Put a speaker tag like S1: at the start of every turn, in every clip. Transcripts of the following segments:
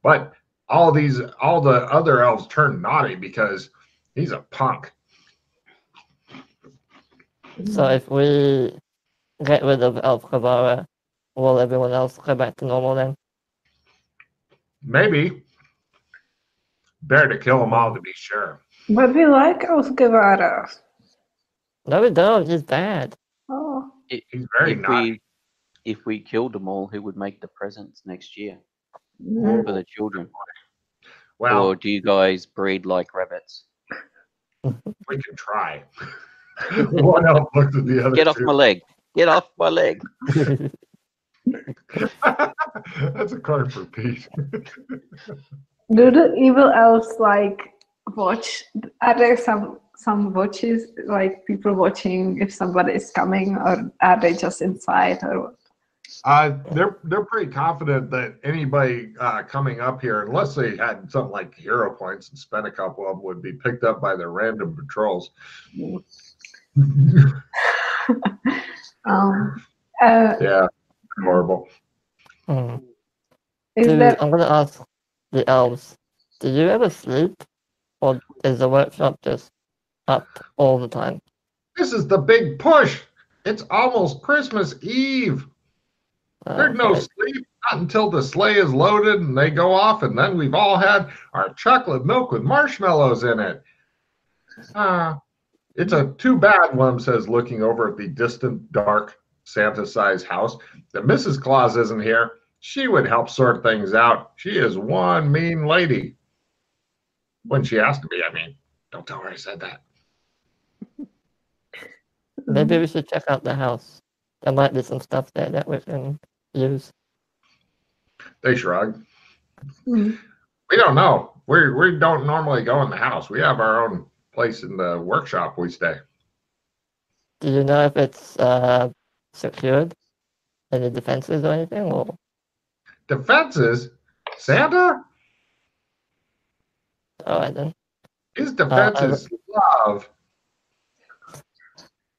S1: But all the other elves turn naughty because he's a punk.
S2: So if we get rid of Elf Kavara, will everyone else go back to normal then?
S1: Maybe. Better to kill them all to be sure.
S3: But we like Osgavara.
S2: No, we don't. He's bad.
S3: Oh.
S1: He's very naughty.
S4: If we killed them all, who would make the presents next year
S3: Mm.
S4: for the children?
S1: Well,
S4: Or do you guys breed like rabbits?
S1: we can try. One elf looks at the other.
S4: Get off my leg! Get off my leg!
S1: That's a card for Pete.
S3: Do the evil elves like watch? Are there some watches, like people watching if somebody is coming, or are they just inside, or what?
S1: They're pretty confident that anybody coming up here, unless they had something like hero points and spent a couple of them, would be picked up by their random patrols. Yeah, horrible.
S2: Hmm.
S3: Is there?
S2: I'm going to ask the elves, do you ever sleep? Or is the workshop just up all the time?
S1: This is the big push. It's almost Christmas Eve. There's no sleep, not until the sleigh is loaded and they go off, and then we've all had our chocolate milk with marshmallows in it. It's a too bad, one says, looking over at the distant, dark, Santa-sized house, that Mrs. Claus isn't here. She would help sort things out. She is one mean lady. When she has to be, I mean. Don't tell her I said that.
S2: Maybe we should check out the house. There might be some stuff there that we can use.
S1: They shrug. We don't know. We don't normally go in the house. We have our own place in the workshop we stay.
S2: Do you know if it's secured? Any defenses or anything? Or?
S1: Defenses? Santa?
S2: All right then.
S1: His defense is love.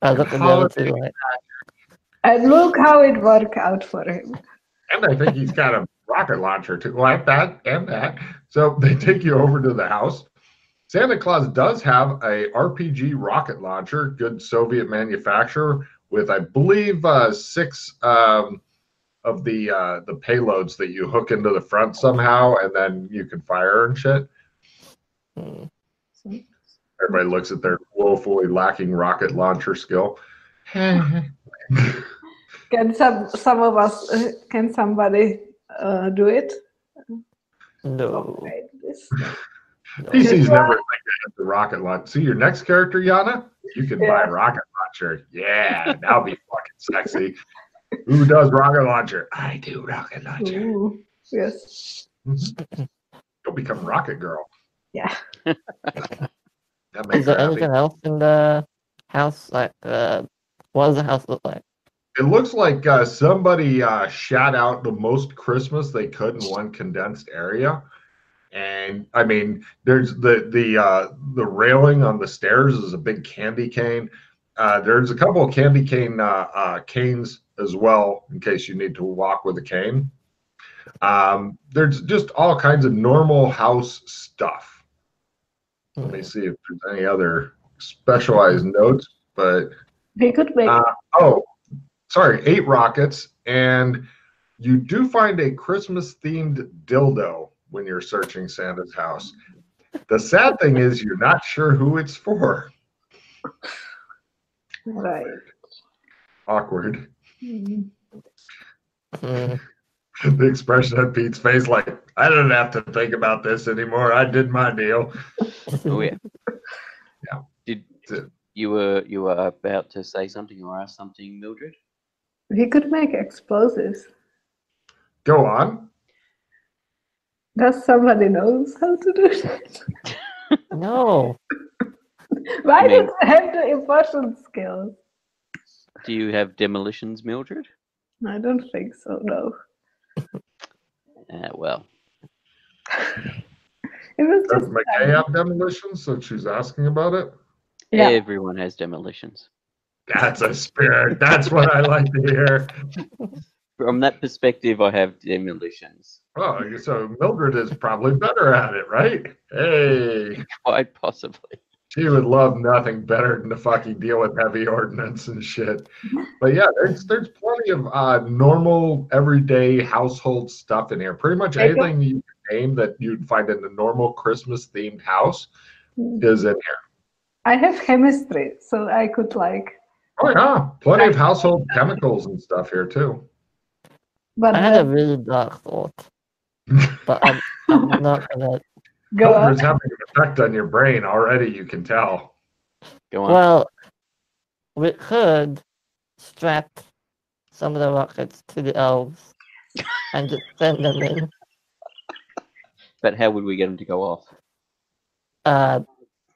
S2: I look at the other two like,
S3: And look how it worked out for him.
S1: And I think he's got a rocket launcher too, like that and that. So they take you over to the house. Santa Claus does have a RPG rocket launcher, good Soviet manufacturer, with I believe 6 of the payloads that you hook into the front somehow, and then you can fire and shit. Everybody looks at their woefully lacking rocket launcher skill.
S3: Can some of us? Can somebody do it?
S2: no.
S1: PC's never like the rocket launcher. See your next character, Yana? You can buy a rocket launcher. Yeah, that'll be fucking sexy. Who does rocket launcher? I do rocket launcher.
S3: Ooh, yes.
S1: You'll become rocket girl.
S3: Yeah.
S1: That makes
S2: Is there
S1: her happy.
S2: anything else in the house? Like, what does the house look like?
S1: It looks like somebody shot out the most Christmas they could in one condensed area. And I mean, there's the railing on the stairs is a big candy cane. There's a couple of candy cane canes as well, in case you need to walk with a cane. There's just all kinds of normal house stuff. Let me see if there's any other specialized notes, but
S3: We could make.
S1: 8 rockets, and you do find a Christmas-themed dildo when you're searching Santa's house. The sad thing is you're not sure who it's for.
S3: Right.
S1: Awkward.
S3: Mhm.
S1: The expression on Pete's face, like, I don't have to think about this anymore. I did my deal.
S4: Oh yeah.
S1: Yeah.
S4: Did
S1: That's it.
S4: you were about to say something or ask something, Mildred?
S3: We could make explosives.
S1: Go on.
S3: Does somebody knows how to do that?
S2: No.
S3: Why
S4: I mean-
S3: don't they have the important skills?
S4: Do you have demolitions, Mildred?
S3: I don't think so. No.
S4: Well,
S3: It was
S1: Does
S3: just.
S1: McKay have demolitions, so she's asking about it?
S3: Yeah.
S4: everyone has demolitions.
S1: That's a spirit. That's what I like to hear.
S4: From that perspective, I have demolitions.
S1: Oh, so Mildred is probably better at it, right? Hey,
S4: Quite possibly.
S1: she would love nothing better than to fucking deal with heavy ordnance and shit. But yeah, there's plenty of normal, everyday household stuff in here. Pretty much anything you can name that you'd find in a normal Christmas-themed house is in here.
S3: I have chemistry, so I could like.
S1: Oh yeah, plenty of household chemicals and stuff here too.
S3: But
S2: I had a really dark thought, but I'm not gonna.
S3: go on.
S1: Mildred's having an effect on your brain already. You can tell.
S4: Go on.
S2: Well, we could strap some of the rockets to the elves and just send them in.
S4: But how would we get them to go off?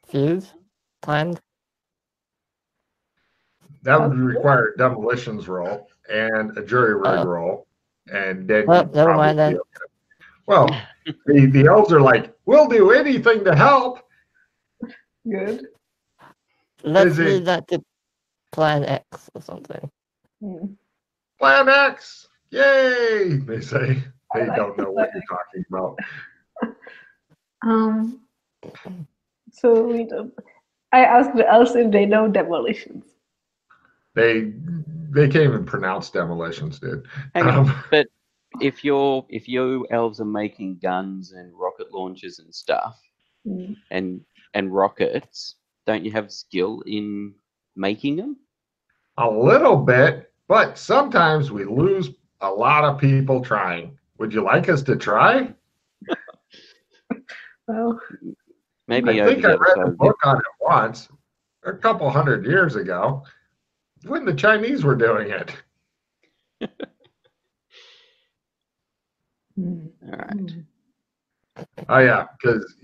S2: Fuse timed.
S1: That would require a demolitions roll and a jury rig roll, and then
S2: Well,
S1: you'd
S2: never
S1: probably
S2: mind then.
S1: be okay. Well, the elves are like, we'll do anything to help.
S3: Good.
S2: Let's
S1: Is it-
S2: leave that to Plan X or something.
S1: Plan X, yay! They say they
S3: like
S1: don't know what you're talking about.
S3: So we don't. I asked the elves if they know demolitions.
S1: They can't even pronounce demolitions, dude.
S4: Hang on. But if you elves are making guns and rocket launchers and stuff, and rockets, don't you have skill in making them?
S1: A little bit, but sometimes we lose a lot of people trying. Would you like us to try?
S3: Well,
S4: Maybe
S1: I think
S4: over
S1: I
S4: the
S1: read a
S4: episode.
S1: book on it once, a couple hundred years ago, when the Chinese were doing it.
S4: All right.
S1: Oh yeah, because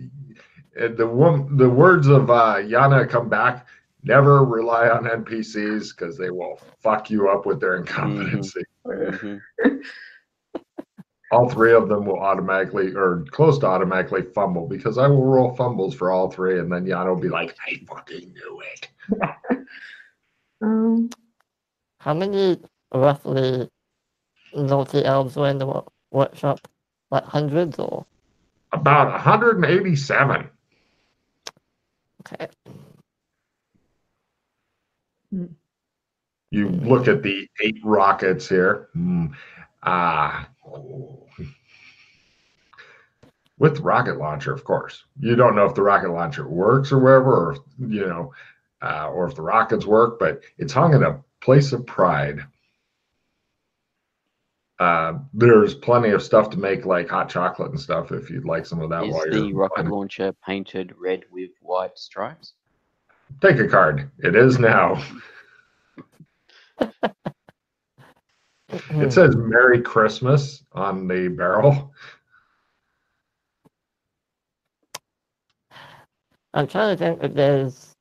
S1: the words of Yana come back. Never rely on NPCs because they will fuck you up with their incompetency.
S4: Mhm.
S1: All three of them will automatically, or close to automatically, fumble because I will roll fumbles for all three, and then Yana will be like, "I fucking knew it."
S2: How many roughly naughty elves were in the workshop? Like hundreds or?
S1: About 187.
S2: Okay.
S1: You look at the 8 rockets here. With rocket launcher, of course. You don't know if the rocket launcher works or wherever, or or if the rockets work, but it's hung in a place of pride. There's plenty of stuff to make, like hot chocolate and stuff, if you'd like some of that.
S4: Is
S1: while
S4: the
S1: you're
S4: rocket
S1: planning.
S4: launcher painted red with white stripes?
S1: Take a card. It is now. It says Merry Christmas on the barrel.
S2: I'm trying to think if there's,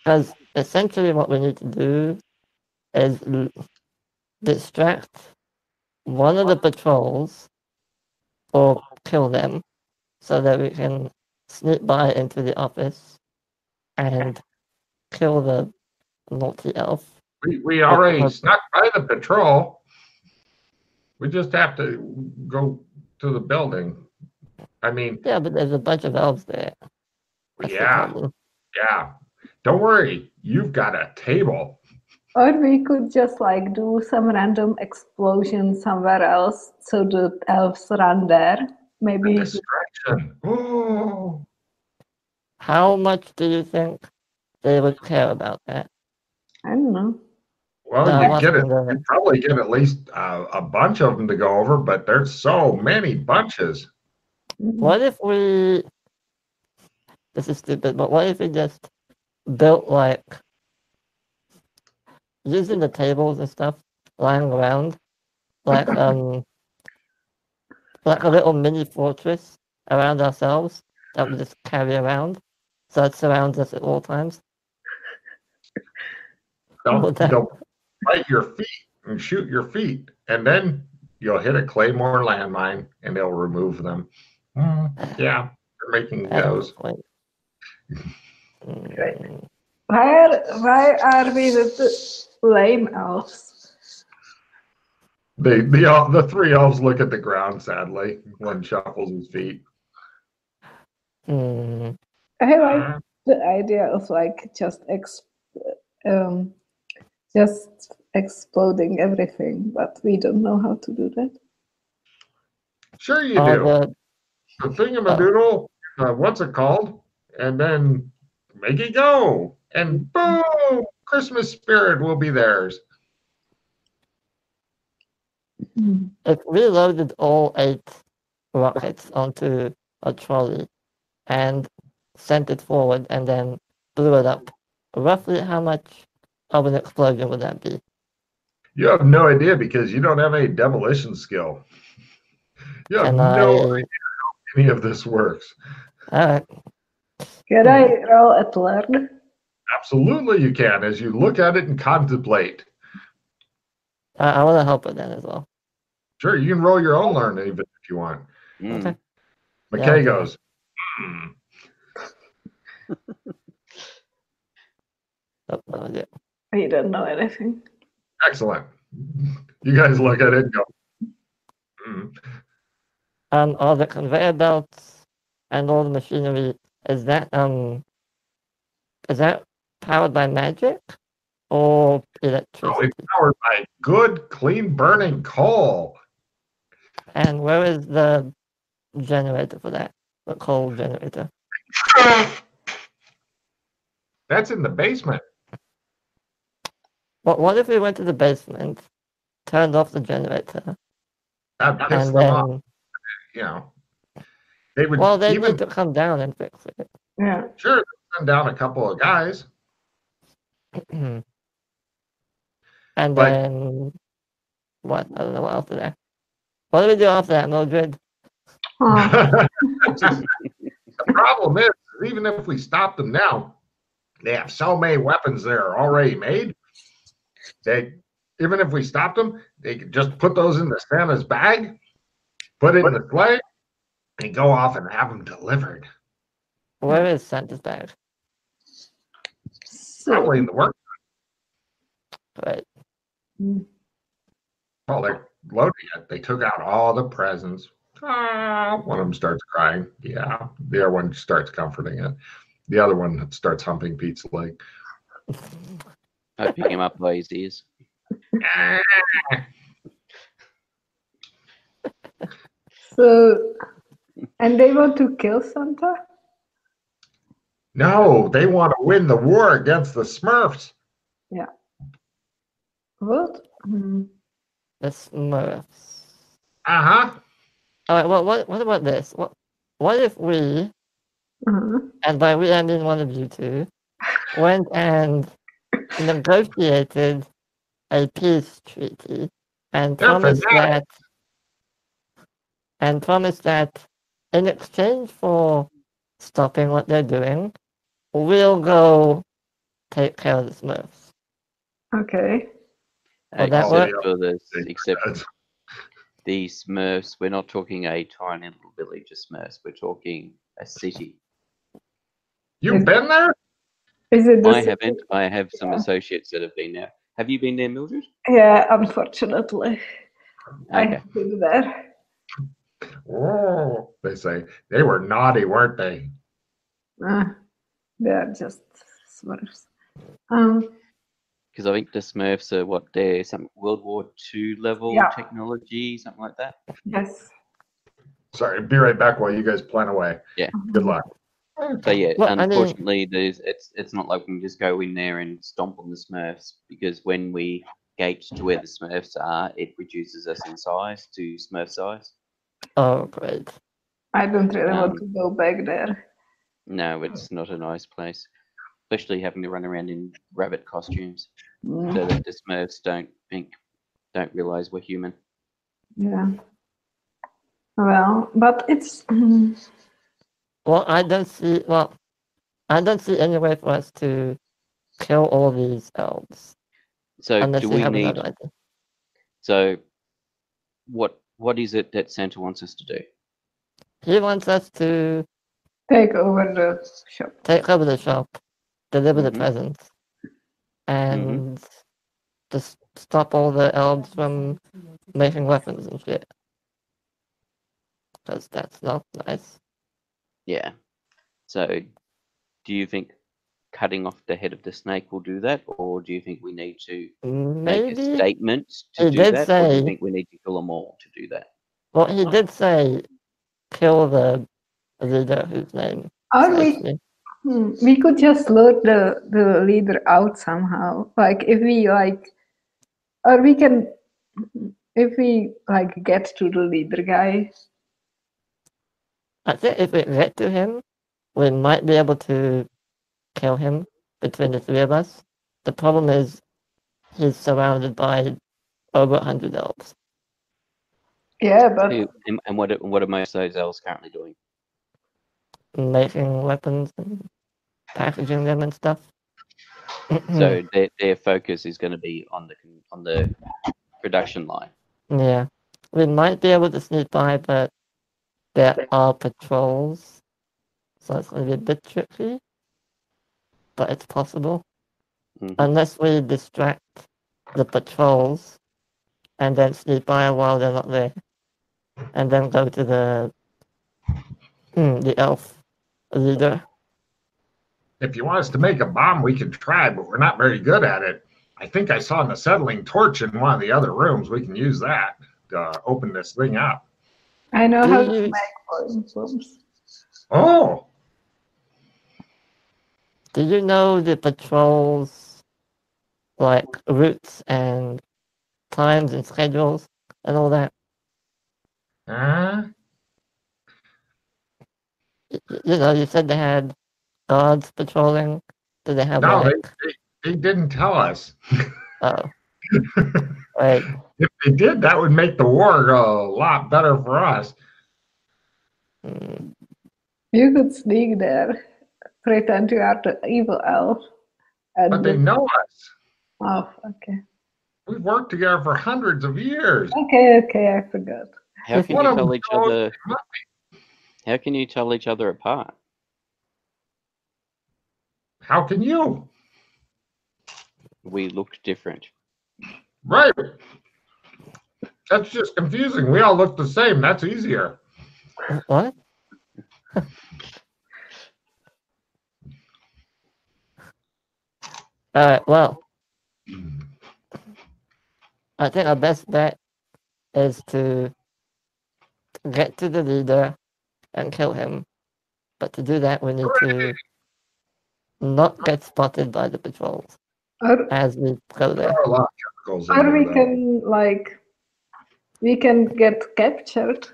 S2: because essentially what we need to do is distract one of the patrols or kill them so that we can sneak by into the office and kill the naughty elf.
S1: We already snuck by the patrol. We just have to go to the building. I mean,
S2: Yeah, but there's a bunch of elves there. That's the
S1: yeah,
S2: problem.
S1: yeah. Don't worry, you've got a table.
S3: or we could just like do some random explosion somewhere else so the elves run there. Maybe
S1: Distraction. Oh,
S2: How much do you think they would care about that?
S3: I don't know.
S1: well,
S2: No,
S1: you get it.
S2: Washington.
S1: You probably get at least a bunch of them to go over, but there's so many bunches.
S2: What if we, this is stupid, but what if we just built like, using the tables and stuff lying around, like like a little mini fortress around ourselves that we just carry around, so it surrounds us at all times.
S1: Don't bite your feet and shoot your feet, and then you'll hit a claymore landmine, and they'll remove them. Yeah, they're making those.
S3: Why are we with the lame elves?
S1: The three elves look at the ground sadly. One shuffles his feet.
S2: Hmm.
S3: I like the idea of like just exploding everything, but we don't know how to do that.
S1: Sure you
S2: Or
S1: do. The thingamadoodle, what's it called? And then make it go. And boom! Christmas spirit will be theirs.
S2: if we loaded all 8 rockets onto a trolley and sent it forward and then blew it up, roughly how much of an explosion would that be?
S1: You have no idea because you don't have any demolition skill. You have
S2: Can
S1: no
S2: I?
S1: idea how any of this works.
S2: Alright.
S3: Can I roll at learn?
S1: Absolutely, you can as you look at it and contemplate.
S2: I want to help with that as well.
S1: Sure, you can roll your own learn even if you want.
S2: Okay.
S1: McKay
S2: Yeah,
S1: goes,
S2: Oh, no idea.
S3: I don't know anything.
S1: excellent. You guys look at it and go,
S2: Are the conveyor belts and all the machinery, is that powered by magic or
S1: oh,
S2: electricity?
S1: it's powered by good, clean burning coal.
S2: And where is the generator for that? The coal generator?
S1: That's in the basement.
S2: What if we went to the basement, turned off the generator,
S1: That pissed
S2: and
S1: them off.
S2: then
S1: You know, they would
S2: they
S1: even
S2: need to come down and fix it.
S3: Yeah.
S1: sure send down a couple of guys.
S2: And
S1: But-
S2: then what? I don't know what else is there. What do we do after that, Mildred?
S3: Oh,
S1: The problem is, even if we stop them now, they have so many weapons that are already made. Even if we stop them, they could just put those in the Santa's bag, put it in the sleigh, and go off and have them delivered.
S2: Where is Santa's bag?
S1: Probably in the work.
S2: Right.
S1: While they're loading it, they took out all the presents. Ah, one of them starts crying. Yeah. The other one starts comforting it. The other one starts humping Pete's leg.
S4: I pick him up by his ears.
S3: so, and they want to kill Santa?
S1: No, they want to win the war against the Smurfs.
S3: Yeah. What?
S2: The Smurfs.
S1: Uh-huh.
S2: All right. Well, what about this? What if we, and by we I mean one of you two, went and negotiated a peace treaty and promised that in exchange for stopping what they're doing, we'll go take care of the Smurfs.
S3: Okay.
S2: Well, that
S4: Except
S2: work?
S4: for this, except the Smurfs, we're not talking a tiny little village of Smurfs. We're talking a city.
S1: You've been there?
S3: Is it the
S4: I
S3: city?
S4: haven't. I have some associates that have been there. Have you been there, Mildred?
S3: Yeah, unfortunately. I
S4: Okay.
S3: have been there.
S1: Oh, they say they were naughty, weren't they?
S3: They're just Smurfs.
S4: Because I think the Smurfs are what they're some World War II level
S3: Yeah.
S4: technology, something like that.
S3: Yes.
S1: Sorry, be right back while you guys plan away.
S4: Yeah.
S1: Good luck.
S4: So yeah,
S2: Well, I mean-
S4: unfortunately, it's not like we can just go in there and stomp on the Smurfs because when we gate to where the Smurfs are, it reduces us in size to Smurf size.
S2: Oh, great.
S3: I don't really want to go back there.
S4: No, it's not a nice place, especially having to run around in rabbit costumes so that the Smurfs don't realize we're human.
S3: Yeah. Well, but it's
S2: Well, I don't see any way for us to kill all these elves
S4: So
S2: unless
S4: do
S2: you
S4: we
S2: have
S4: need?
S2: another idea.
S4: So what is it that Santa wants us to do?
S2: He wants us to
S3: take over the shop.
S2: take over the shop, deliver the
S4: Mhm.
S2: presents, and just stop all the elves from making weapons and shit. Because that's not nice.
S4: Yeah. So, do you think cutting off the head of the snake will do that, or do you think we need to make a
S2: Maybe
S4: statement to
S2: he
S4: do
S2: did
S4: that, or do you
S2: say.
S4: think we need to kill them all to do that?
S2: Well, he did say kill the leader whose name
S3: Or
S2: escapes me.
S3: we could just lure the leader out somehow. Like if we like, or we can, if we like get to the leader guy.
S2: I think if we get to him, we might be able to kill him between the three of us. The problem is he's surrounded by over 100 elves.
S3: Yeah, but
S4: And what are most of those elves currently doing?
S2: Making weapons and packaging them and stuff.
S4: So their focus is going to be on the production line.
S2: Yeah. We might be able to sneak by, but there are patrols, so it's going to be a bit tricky. But it's possible.
S4: Mhm.
S2: Unless we distract the patrols and then sneak by while they're not there. And then go to the elf leader.
S1: If you want us to make a bomb, we can try, but we're not very good at it. I think I saw an acetylene torch in one of the other rooms. We can use that to open this thing up.
S3: I know how to
S2: Do you-
S3: make bombs.
S1: Oh,
S2: Do you know the patrols, like routes and times and schedules and all that? You know, you said they had guards patrolling. Do they have
S1: no,
S2: like?
S1: they didn't tell us.
S2: Oh, right.
S1: If they did, that would make the war a lot better for us.
S2: Mm.
S3: You could sneak there, pretend you are the evil elf.
S1: But they know us.
S3: Oh, okay.
S1: We've worked together for hundreds of years.
S3: Okay, I forgot.
S4: How can
S1: One
S4: you
S1: of
S4: tell
S1: them
S4: each
S1: told
S4: other?
S1: me.
S4: How can you tell each other apart?
S1: How can you?
S4: We look different.
S1: Right. That's just confusing. We all look the same. That's easier.
S2: What? Alright, well, I think our best bet is to get to the leader and kill him. But to do that, we need to not get spotted by the patrols
S3: Or,
S2: as we go there.
S1: There are a lot of chemicals in
S3: or
S1: there,
S3: we
S1: though.
S3: can like, we can get captured.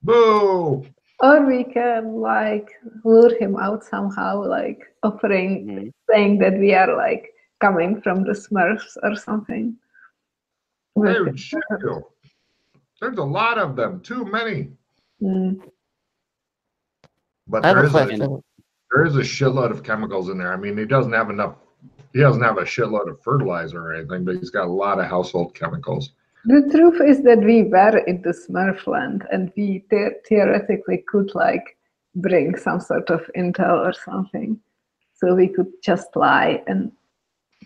S1: Boo!
S3: Or we can like lure him out somehow, like offering, saying that we are like coming from the Smurfs or something.
S1: They would shoot you. There's a lot of them. Too many. But
S2: I have
S1: there
S2: a
S1: is
S2: question.
S1: there is a shitload of chemicals in there. I mean, he doesn't have enough. He doesn't have a shitload of fertilizer or anything, but he's got a lot of household chemicals.
S3: The truth is that we were in the Smurfland and we theoretically could like bring some sort of intel or something. So we could just lie and.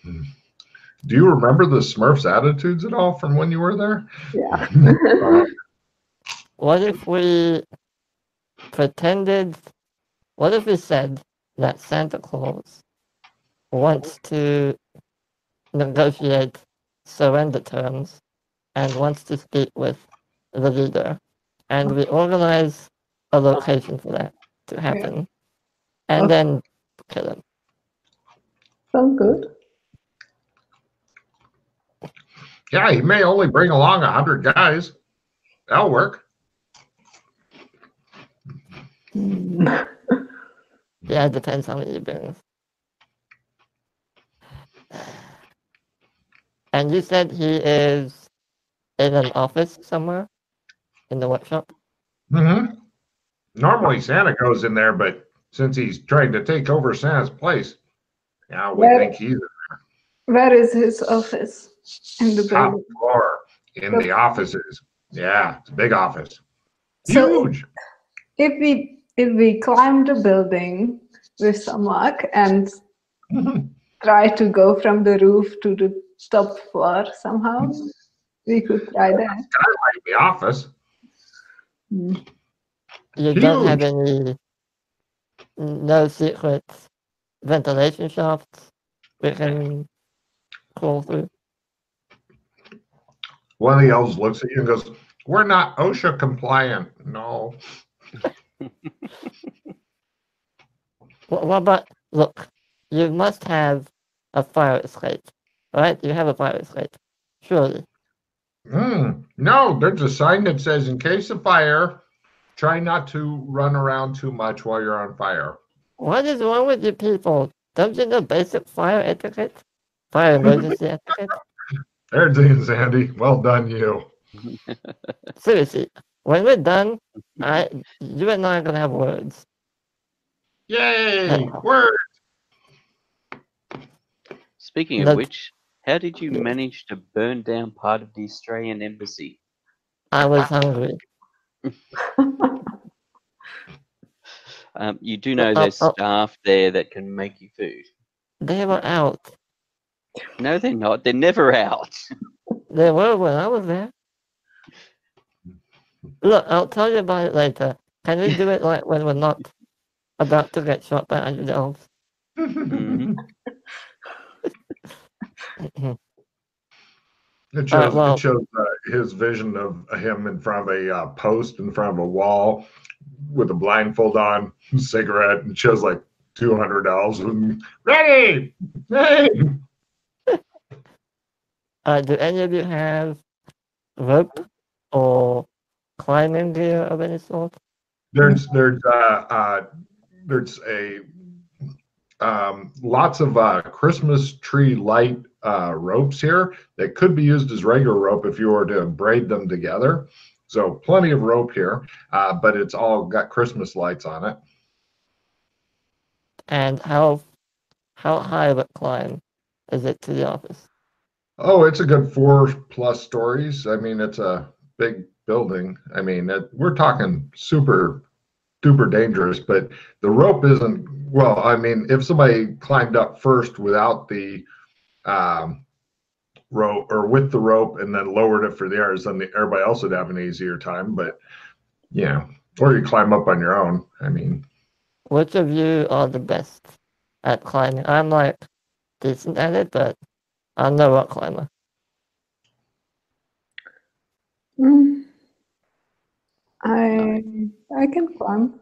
S1: Do you remember the Smurfs' attitudes at all from when you were there?
S3: Yeah.
S2: What if we pretended? What if we said that Santa Claus wants to negotiate surrender terms and wants to speak with the leader, and we organize a location for that to happen, and then kill him?
S3: Sounds good.
S1: Yeah, he may only bring along 100 guys. That'll work.
S2: Yeah, it depends how many he brings. And you said he is in an office somewhere in the workshop?
S1: Mm-hmm. Normally Santa goes in there, but since he's trying to take over Santa's place, yeah, we think he's
S3: Where is his office? In the
S1: top
S3: building.
S1: floor in the offices. Yeah, it's a big office.
S3: So
S1: Huge.
S3: if we climb the building with some luck and try to go from the roof to the top floor somehow, We could try that.
S1: Skylight in the office.
S3: Mm.
S2: You don't have
S1: Huge.
S2: no secret ventilation shafts we can crawl through.
S1: One of the elves looks at you and goes, "We're not OSHA compliant." No.
S2: What about, look, you must have a fire escape, right? You have a fire escape, surely.
S1: No, there's a sign that says, "In case of fire, try not to run around too much while you're on fire."
S2: What is wrong with you people? Don't you know basic fire etiquette? Fire emergency etiquette?
S1: There's Ian Sandy. Well done, you.
S2: Seriously, when we're done, you and I are gonna have words.
S1: Yay! Word!
S4: Speaking of which, how did you manage to burn down part of the Australian embassy?
S2: I was hungry.
S4: You do know there's staff there that can make you food.
S2: They were out.
S4: No, they're not. They're never out.
S2: They were when I was there. Look, I'll tell you about it later. Can we do it like when we're not about to get shot by 100 elves?
S4: Mhm.
S1: It shows his vision of him in front of a post, in front of a wall, with a blindfold on, cigarette, and shows like 200 elves. Ready! Hey!
S2: Do any of you have rope or climbing gear of any sort?
S1: There's lots of Christmas tree light ropes here that could be used as regular rope if you were to braid them together. So plenty of rope here, but it's all got Christmas lights on it.
S2: And how high of a climb is it to the office?
S1: Oh, it's a good 4+ stories. I mean, it's a big building. I mean, we're talking super duper dangerous, but the rope isn't. Well, I mean, if somebody climbed up first without the rope or with the rope and then lowered it for the others, then everybody else would have an easier time. But yeah, or you climb up on your own. I mean,
S2: which of you are the best at climbing? I'm like decent at it, but I'm no rock climber.
S3: I can climb.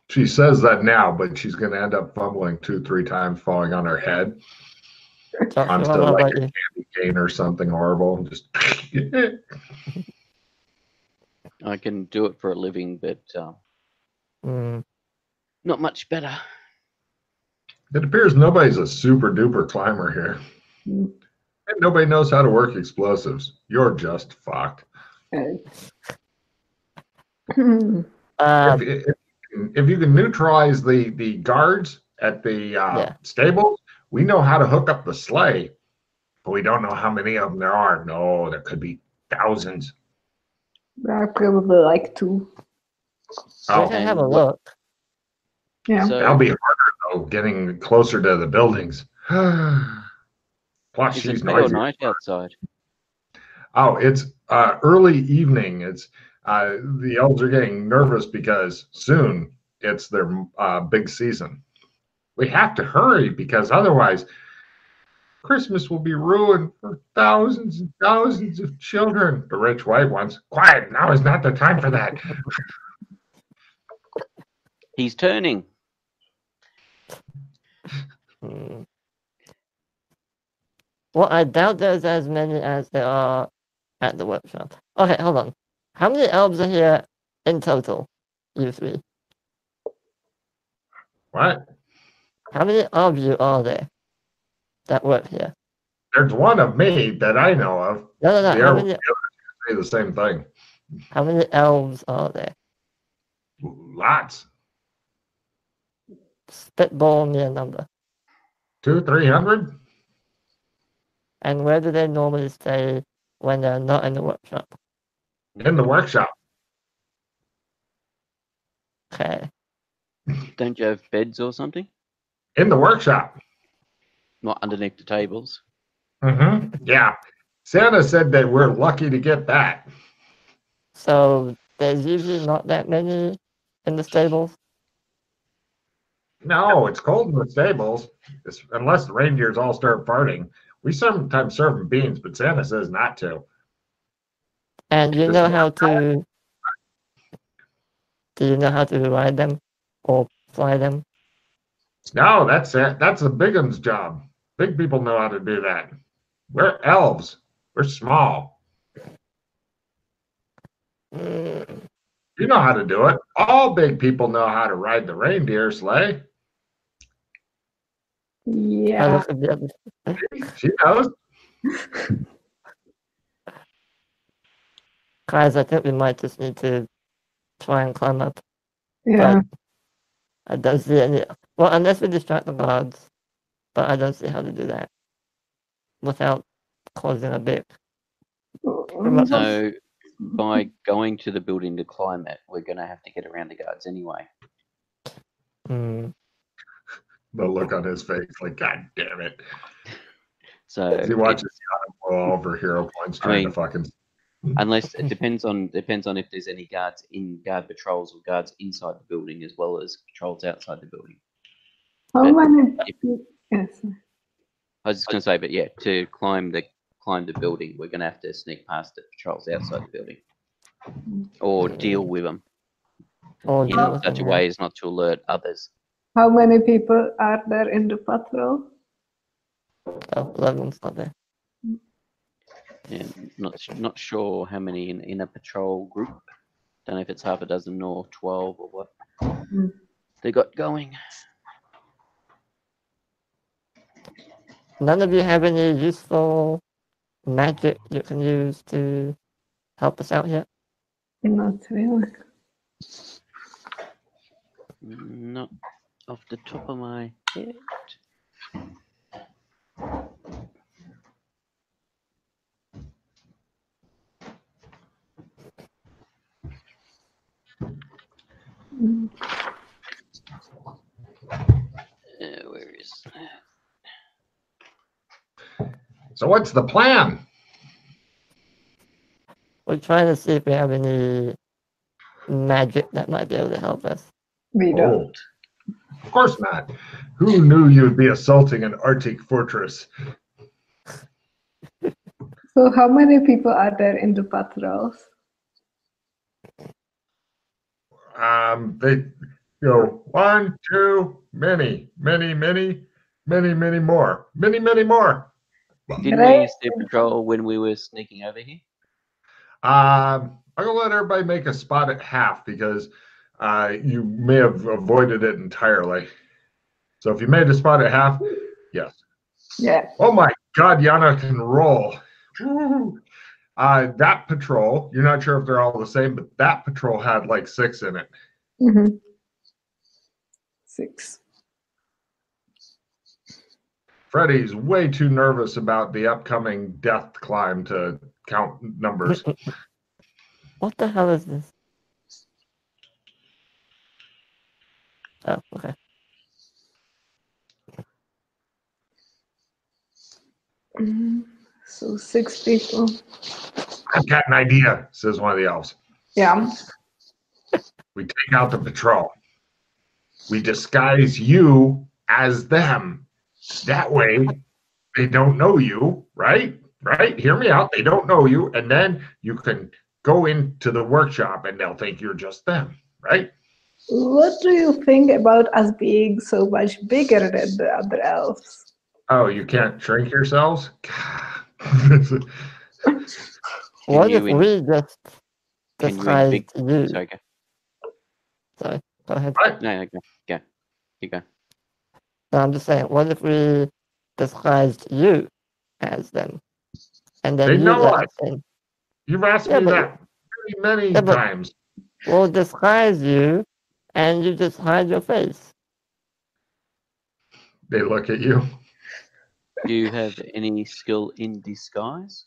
S1: she says that now, but she's going to end up fumbling 2-3 times, falling on her head onto like a candy cane or something horrible. Just
S4: I can do it for a living, but not much better.
S1: It appears nobody's a super duper climber here. And nobody knows how to work explosives. You're just fucked. If you can neutralize the guards at the stables, we know how to hook up the sleigh, but we don't know how many of them there are. No, there could be thousands.
S3: There are probably like 2.
S2: We can have a look.
S3: Yeah,
S4: So,
S1: that'll be harder though, getting closer to the buildings. Plus,
S4: is
S1: she's
S4: it day or
S1: noisy.
S4: night outside?
S1: Oh, it's early evening. It's the elves are getting nervous because soon it's their big season. We have to hurry because otherwise Christmas will be ruined for thousands and thousands of children. The rich white ones. Quiet, now is not the time for that.
S4: He's turning.
S2: Well, I doubt there's as many as there are at the workshop. Okay, hold on. How many elves are here in total, you three?
S1: What?
S2: How many of you are there that work here?
S1: There's one of me that I know of.
S2: No.
S1: The others say the same thing.
S2: How many elves are there?
S1: Lots.
S2: Spitball me a number.
S1: 200-300.
S2: And where do they normally stay when they're not in the workshop?
S1: In the workshop.
S2: Okay.
S4: Don't you have beds or something?
S1: In the workshop.
S4: Not underneath the tables.
S1: Yeah. Santa said that we're lucky to get that.
S2: So there's usually not that many in the stables.
S1: No, it's cold in the stables, unless the reindeers all start farting. We sometimes serve them beans, but Santa says not to.
S2: And you know how to... Do you know how to ride them or fly them?
S1: No, that's it. That's a big one's job. Big people know how to do that. We're elves. We're small.
S2: Mm,
S1: You know how to do it. All big people know how to ride the reindeer sleigh.
S2: I
S3: Yeah.
S2: look at the other...
S1: She knows.
S2: Guys, I think we might just need to try and climb up.
S3: Yeah.
S2: But I don't see any... Well, unless we distract the guards. But I don't see how to do that without causing a big...
S4: So by going to the building to climb it, we're going to have to get around the guards anyway.
S2: Mm.
S1: The look on his face, like, God damn it.
S4: So
S1: He watches the blow over hero points trying to fucking...
S4: Unless it depends on if there's any guards in guard patrols or guards inside the building as well as patrols outside the building.
S3: How
S4: But
S3: many?
S4: if-
S3: Yes.
S4: I was just going to say, but yeah, to climb the building, we're going to have to sneak past the patrols outside the building, or deal with them
S2: Or
S4: in
S2: deal with
S4: such a
S2: them,
S4: way as not to alert others.
S3: How many people are there in the patrol?
S2: Oh, 11's not there.
S4: And not sure how many in a patrol group. Don't know if it's half a dozen or 12 or what they got going.
S2: None of you have any useful magic you can use to help us out yet?
S3: Not really.
S4: Not off the top of my head. Where is that?
S1: So what's the plan?
S2: We're trying to see if we have any magic that might be able to help us.
S3: We don't.
S1: Of course not. Who knew you'd be assaulting an Arctic fortress?
S3: So how many people are there in the patrols?
S1: They go 1, 2, many more. Many more.
S4: Didn't we use the patrol when we were sneaking over here?
S1: I'm gonna let everybody make a spot at half because you may have avoided it entirely. So if you made a spot at half, yes.
S3: Yeah.
S1: Oh my God, Yana can roll. Woo. That patrol, you're not sure if they're all the same, but that patrol had like 6 in it.
S3: Mm-hmm. 6.
S1: Freddie's way too nervous about the upcoming death climb to count numbers.
S2: What the hell is this? Oh, okay.
S3: So 6 people.
S1: I've got an idea, says one of the elves.
S3: Yeah.
S1: We take out the patrol. We disguise you as them. That way, they don't know you, right? Right? Hear me out. They don't know you. And then you can go into the workshop and they'll think you're just them, right?
S3: What do you think about us being so much bigger than the other elves?
S1: Oh, you can't shrink yourselves?
S2: What
S4: you
S2: if we just
S4: Can you
S2: disguised
S4: big?
S2: you?
S4: Sorry, go.
S2: Sorry, go ahead.
S1: What?
S4: No, go. You go.
S2: No, I'm just saying, what if we disguised you as them? And then
S1: They
S2: you
S1: know
S2: let
S1: us.
S2: us in.
S1: You've asked
S2: Yeah,
S1: me
S2: but-
S1: that many
S2: Yeah, but-
S1: times.
S2: We'll disguise you, and you just hide your face.
S1: They look at you.
S4: Do you have any skill in disguise?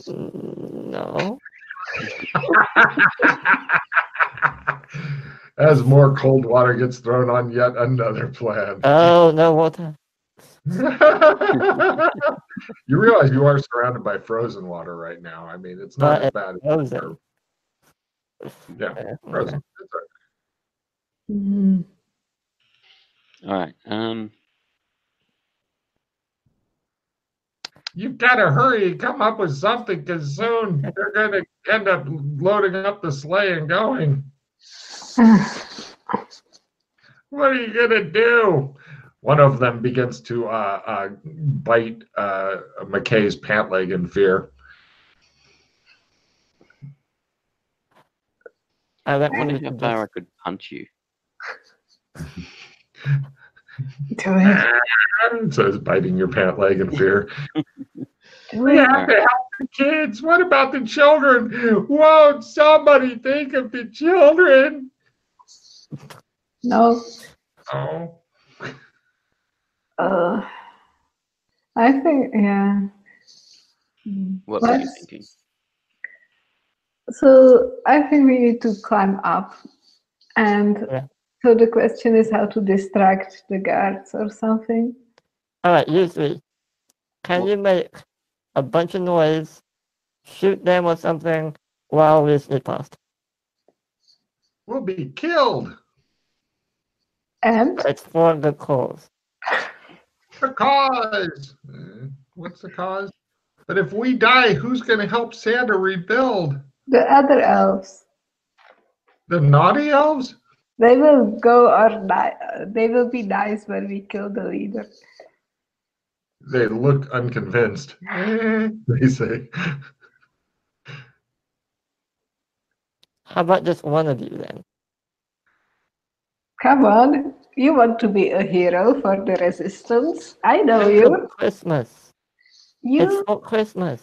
S2: No.
S1: As more cold water gets thrown on yet another plan.
S2: Oh, no water.
S1: You realize you are surrounded by frozen water right now. I mean, it's not as bad as
S2: frozen.
S1: Yeah,
S2: Yeah,
S1: frozen.
S2: okay.
S1: That's right.
S3: Mm.
S4: All right.
S1: You've got to hurry, come up with something, because soon they're going to end up loading up the sleigh and going. What are you going to do? One of them begins to bite McKay's pant leg in fear.
S2: I
S4: I
S2: reckon
S4: wonder
S2: we
S4: how
S2: can
S4: far I
S2: just
S4: could punch you.
S3: Do it.
S1: Says biting your pant leg in fear.
S3: Do
S1: We
S3: it.
S1: have to help the kids. What about the children? Won't somebody think of the children?
S3: No.
S1: Oh.
S3: I think, yeah. Mm.
S4: What were you
S3: Let's-
S4: thinking?
S3: So I think we need to climb up, and
S2: Yeah.
S3: so the question is how to distract the guards or something.
S2: all right, you three. Can you make a bunch of noise, shoot them or something while we sneak past?
S1: We'll be killed.
S3: And
S2: It's for the cause.
S1: The cause. What's the cause? But if we die, who's going to help Santa rebuild?
S3: the other elves,
S1: The naughty elves?
S3: they will go or die. They will be nice when we kill the leader.
S1: They look unconvinced. They say.
S2: How about just one of you then?
S3: Come on, you want to be a hero for the resistance? I know
S2: It's
S3: you.
S2: for Christmas. It's
S3: You
S2: for Christmas.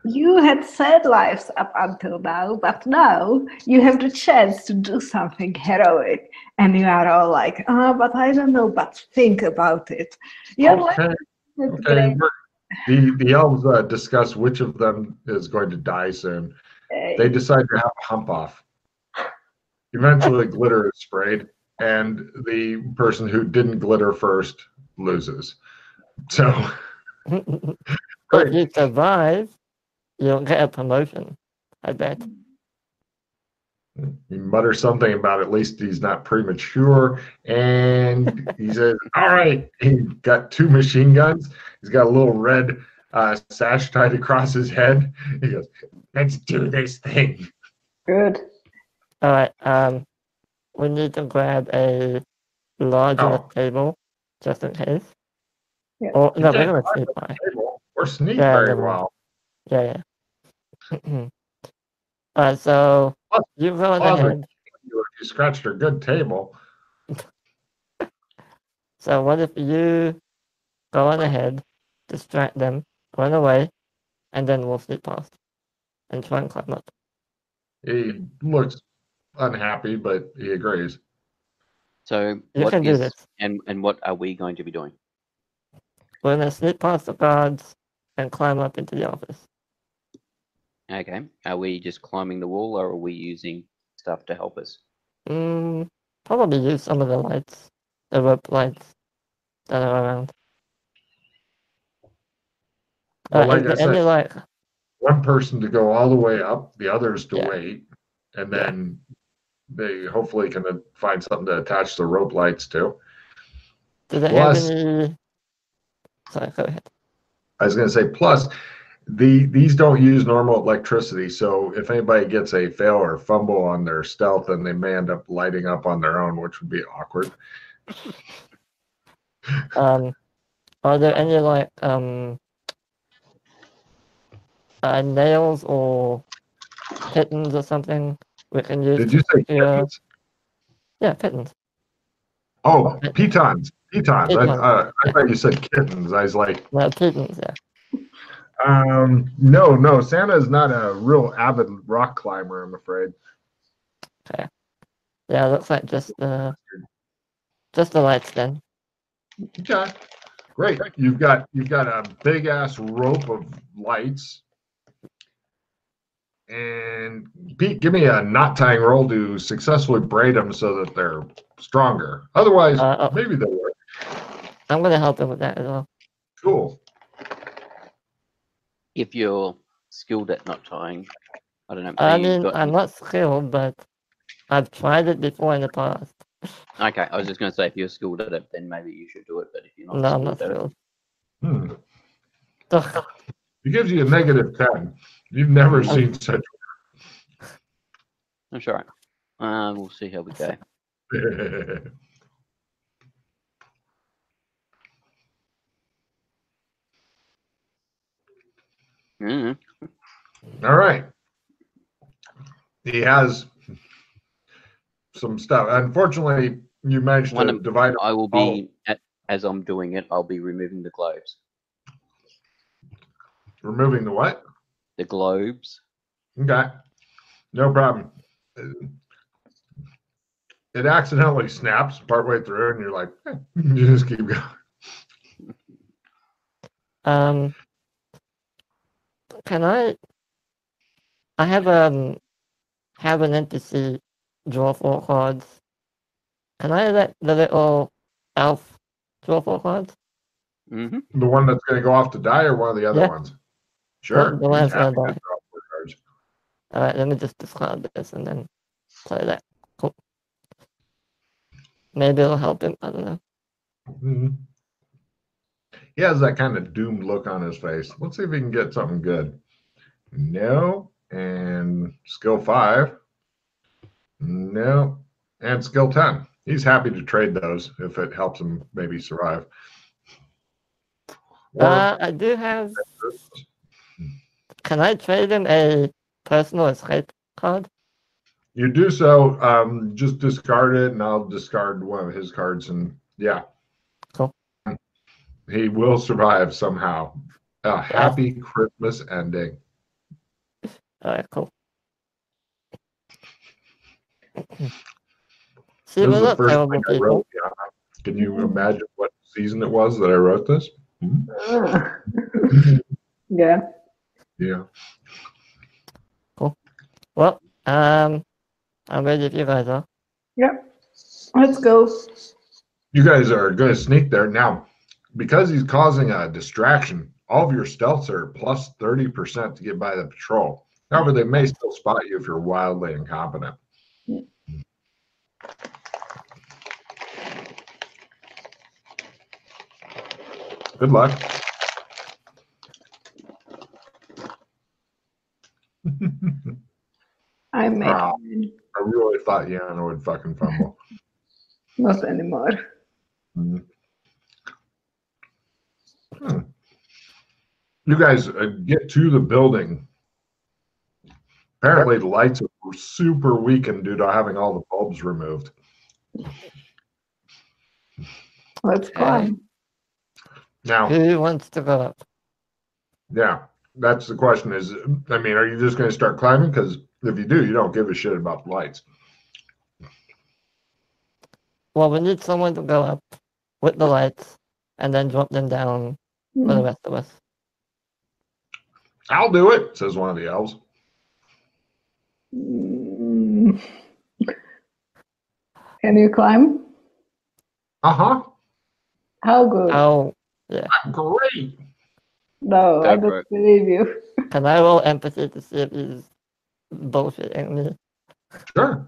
S3: you had sad lives up until now, but now you have the chance to do something heroic, and you are all like, "Oh, but I don't know." But think about it. You're like,
S1: Okay.
S3: "It's
S1: Okay.
S3: great."
S1: The elves discuss which of them is going to die soon. They decide to have a hump off. Eventually, glitter is sprayed, and the person who didn't glitter first loses. So,
S2: If you survive, you'll get a promotion, I bet.
S1: he mutters something about at least he's not premature, and he says, "All right." He got 2 machine guns. He's got a little red sash tied across his head. He goes, "Let's do this thing."
S3: Good.
S2: All right. We need to grab a large enough table, just in case.
S3: Yeah.
S2: Or no, we're
S1: Yeah,
S2: gonna sneak by.
S1: or sneak
S2: Yeah,
S1: very
S2: never mind.
S1: well.
S2: Yeah. All right. So you go on
S1: Father,
S2: ahead.
S1: you scratched a good table.
S2: So what if you go on ahead, distract them, run away, and then we'll sneak past and try and climb up.
S1: He looks unhappy, but he agrees.
S4: So
S2: You
S4: what
S2: can do
S4: is
S2: this.
S4: and what are we going to be doing?
S2: We're gonna sneak past the guards and climb up into the office.
S4: Okay. Are we just climbing the wall, or are we using stuff to help us?
S2: Probably use some of the lights, the rope lights that are around.
S1: Well, like
S2: Is
S1: I
S2: there
S1: said,
S2: any like
S1: one person to go all the way up, the others to
S2: Yeah.
S1: wait, and then they hopefully can find something to attach the rope lights to.
S2: do they
S1: Plus,
S2: have any? Sorry, go ahead.
S1: I was going to say, plus, these don't use normal electricity, so if anybody gets a fail or fumble on their stealth, then they may end up lighting up on their own, which would be awkward.
S2: Are there any like nails or kittens or something we can use?
S1: Did you say kittens?
S2: Yeah, kittens.
S1: Oh, pitons.
S2: Pitons,
S1: I thought you said kittens. I was like,
S2: No, kittens. Yeah.
S1: no. Santa is not a real avid rock climber, I'm afraid.
S2: Okay. Yeah, looks like just the lights then.
S1: Okay, great. You've got a big ass rope of lights. And Pete, give me a knot tying roll to successfully braid them so that they're stronger. Otherwise, maybe they'll work.
S2: I'm gonna help him with that as well.
S1: Cool.
S4: If you're skilled at not tying, I don't know.
S2: I
S4: you've
S2: mean,
S4: got-
S2: I'm not skilled, but I've tried it before in the past.
S4: Okay, I was just going to say if you're skilled at it, then maybe you should do it. But if you're not
S2: No, I'm
S4: skilled
S2: not
S4: at
S2: skilled.
S1: It gives you a -10. You've never seen such.
S4: it, I'm sure. We'll see how we go. Mm.
S1: All right. He has some stuff. Unfortunately, you managed to divide.
S4: I will be, as I'm doing it, I'll be removing the globes.
S1: Removing the what?
S4: The globes.
S1: Okay. No problem. It accidentally snaps partway through, and you're like, you just keep going.
S2: Can I have an NPC draw 4 cards. Can I let the little elf draw 4 cards?
S4: Mm-hmm.
S1: The one that's going to go off to die, or one of the other
S2: Yeah.
S1: ones? Sure.
S2: The one's
S1: He's happy
S2: gonna
S1: to
S2: die.
S1: draw 4 cards.
S2: Alright, let me just discard this and then play that. Cool. Maybe it'll help him. I don't know.
S1: Mhm. He has that kind of doomed look on his face. Let's see if he can get something good. No. And skill 5. No. And skill 10. He's happy to trade those if it helps him maybe survive.
S2: I do have. Can I trade him a personal escape card?
S1: You do so, just discard it, and I'll discard one of his cards, and yeah.
S2: Cool.
S1: He will survive somehow. A happy Christmas ending.
S2: Alright, cool. See,
S1: This
S2: we're
S1: is the
S2: not
S1: first
S2: terrible
S1: thing I
S2: people.
S1: wrote. Yeah. Can you imagine what season it was that I wrote this?
S3: Yeah.
S1: Yeah.
S2: Cool. Well, I'm ready if you guys are.
S3: Yep. Let's go.
S1: You guys are going to sneak there. Now, because he's causing a distraction, all of your stealths are plus 30% to get by the patrol. However, they may still spot you if you're wildly incompetent. Good luck.
S3: I made
S1: I really thought Yana would fucking fumble.
S3: not anymore.
S1: You guys get to the building. Apparently, the lights are super weakened due to having all the bulbs removed.
S3: Let's climb.
S1: Now,
S2: Who wants to go up?
S1: yeah, that's the question is, I mean, are you just going to start climbing? Because if you do, you don't give a shit about the lights.
S2: Well, we need someone to go up with the lights and then drop them down for the rest of us.
S1: I'll do it, says one of the elves.
S3: Can you climb?
S1: Uh-huh.
S3: How good?
S2: Oh, yeah.
S1: Great.
S3: No, I don't believe you.
S2: Can I roll empathy to see if he's bullshitting me?
S1: Sure.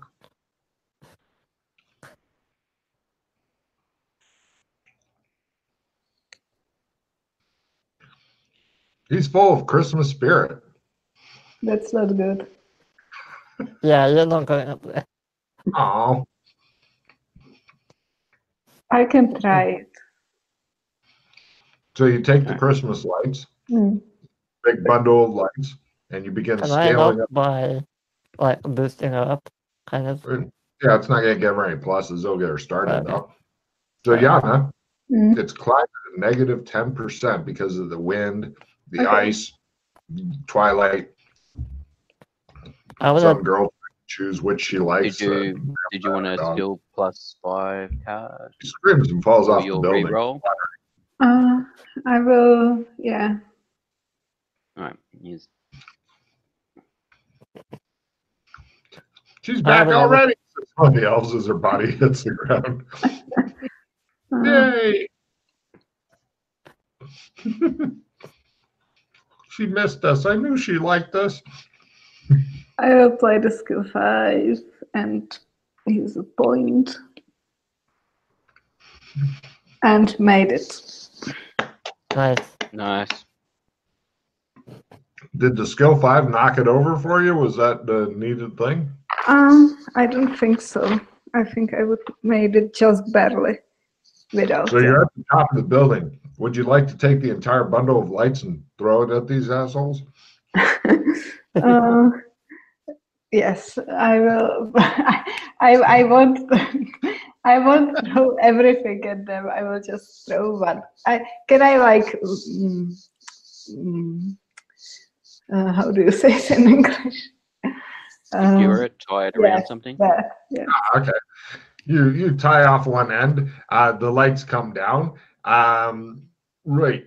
S1: He's full of Christmas spirit.
S3: That's not good.
S2: Yeah, you're not going up there.
S1: Oh.
S3: I can try it.
S1: So you take the Christmas lights, big bundle of lights, and you begin
S2: Can I
S1: scaling
S2: help
S1: up.
S2: by like boosting her up, kind of?
S1: Yeah, it's not going to give her any pluses. They'll get her started,
S2: Okay.
S1: though. So, Yana,
S3: Mm.
S1: it's climbing at negative 10% because of the wind, the ice, twilight.
S2: I
S1: Some
S2: wanna,
S1: girl choose which she likes.
S4: Did you want a skill +5 card?
S1: She screams and falls
S4: Or
S1: off the
S4: your
S1: building.
S4: reroll?
S3: I will, yeah.
S4: Alright, here's
S1: She's back already. One of the elves as her body hits the ground. Yay! She missed us. I knew she liked us.
S3: I will play the skill 5 and use a point. And made it.
S2: Nice.
S4: Nice.
S1: Did the skill 5 knock it over for you? Was that the needed thing?
S3: I don't think so. I think I would made it just barely without
S1: So you're at the top of the building. Would you like to take the entire bundle of lights and throw it at these assholes?
S3: Yes, I will. I won't. I won't throw everything at them. I will just throw one. Can I like? How do you say it in English?
S4: Secure it, tie it around something.
S3: Yeah.
S1: Okay. You tie off one end. The lights come down. Right.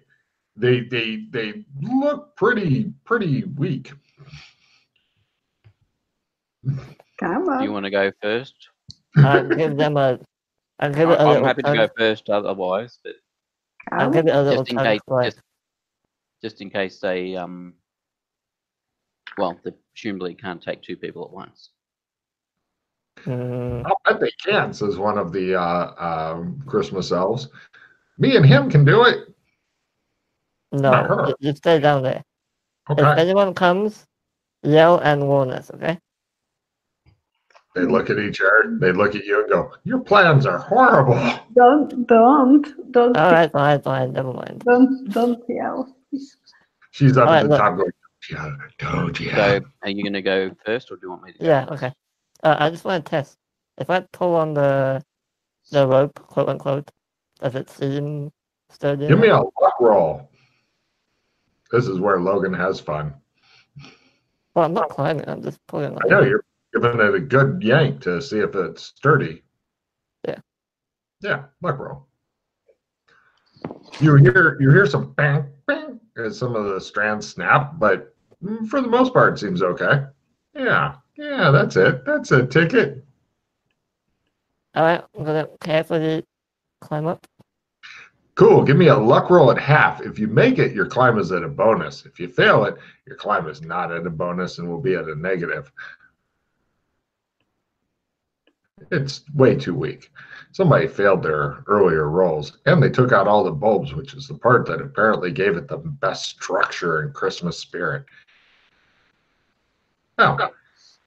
S1: They look pretty weak.
S3: Come on.
S4: Do you want to go first?
S2: Give them a. I'll give it a
S4: I'm
S2: little
S4: happy to go
S2: touch.
S4: first otherwise, but
S2: I'll give it a little
S4: just in
S2: touch.
S4: case,
S2: Like,
S4: just in case they well, the presumably can't take 2 people at once.
S1: I bet they can, says one of the Christmas elves. Me and him can do it. Not
S2: no,
S1: her.
S2: you stay down there. If
S1: Okay.
S2: anyone comes, yell and warn us, okay?
S1: They look at each other. They look at you and go, "Your plans are horrible."
S3: Don't.
S2: All right, fine, never mind.
S3: Don't yell.
S1: She's up
S2: All
S1: at
S2: right,
S1: the
S2: look.
S1: top going, "Yeah, don't you?"
S4: So, are you going to go first, or do you want me to go?
S2: Yeah, okay. I just want to test. If I pull on the rope, quote unquote, does it seem sturdy?
S1: Give me a luck roll. This is where Logan has fun.
S2: Well, I'm not climbing. I'm just pulling on
S1: I know you're giving it a good yank to see if it's sturdy.
S2: Yeah.
S1: Yeah, luck roll. You hear some bang bang as some of the strands snap, but for the most part, it seems okay. Yeah, that's it. That's a ticket.
S2: All right, I'm gonna carefully climb up.
S1: Cool. Give me a luck roll at half. If you make it, your climb is at a bonus. If you fail it, your climb is not at a bonus and will be at a negative. It's way too weak. Somebody failed their earlier rolls, and they took out all the bulbs, which is the part that apparently gave it the best structure and Christmas spirit. Oh,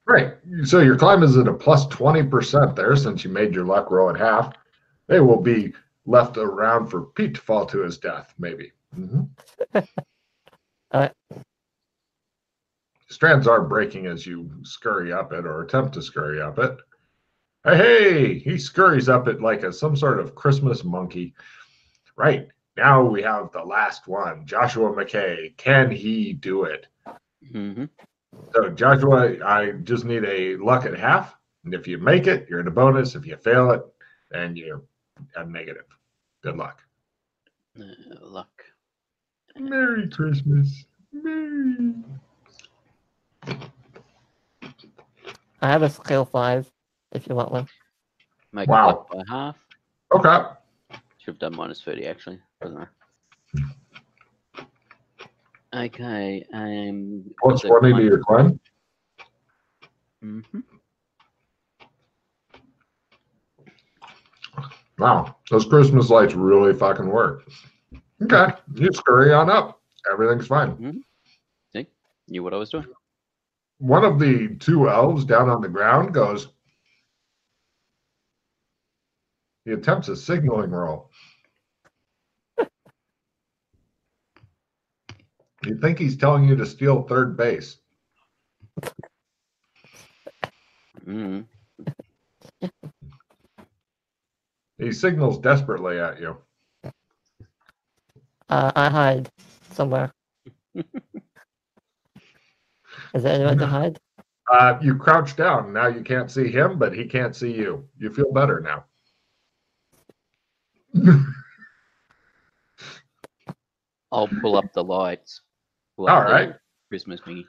S1: right. So your climb is at a plus 20% there since you made your luck roll at half. They will be left around for Pete to fall to his death, maybe.
S2: All right.
S1: Strands are breaking as you scurry up it or attempt to scurry up it. Hey, he scurries up it like some sort of Christmas monkey. Right, now we have the last one, Joshua McKay. Can he do it?
S4: Mm-hmm.
S1: So Joshua, I just need a luck at half. And if you make it, you're at a bonus. If you fail it, then you're at negative. Good luck.
S4: Luck.
S1: Merry Christmas. Merry.
S2: I have a skill 5 if you want one.
S4: Make
S1: Wow.
S4: luck by half.
S1: Okay.
S4: Should have done minus 30 actually. Doesn't matter. Okay.
S1: Plus 20 to your climb.
S4: Mm-hmm.
S1: Wow, those Christmas lights really fucking work. Okay, you scurry on up. Everything's fine.
S4: Mm-hmm. See, knew what I was doing.
S1: One of the 2 elves down on the ground goes, he attempts a signaling roll. You think he's telling you to steal third base.
S4: Mm-hmm.
S1: He signals desperately at you.
S2: I hide somewhere. Is there anywhere to hide?
S1: You crouch down. Now you can't see him, but he can't see you. You feel better now.
S4: I'll pull up the lights. Pull
S1: All
S4: up the
S1: right.
S4: Christmas thingy.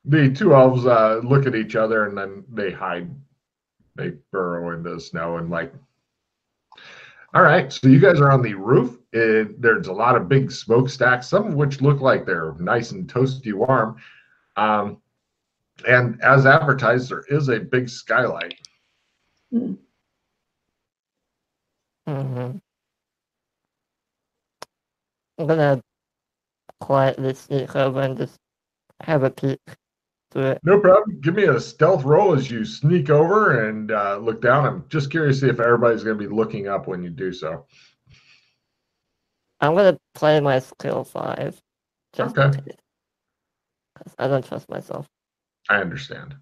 S1: The 2 elves look at each other and then they hide. They burrow into the snow and like, All right, so you guys are on the roof. There's a lot of big smokestacks, some of which look like they're nice and toasty warm. And as advertised, there is a big skylight.
S3: Hmm.
S2: Mm-hmm. I'm gonna quietly sneak over and just have a peek through it.
S1: No problem. Give me a stealth roll as you sneak over and look down. I'm just curious to see if everybody's going to be looking up when you do so.
S2: I'm gonna play my skill 5, just in
S1: Okay.
S2: case. 'Cause I don't trust myself.
S1: I understand.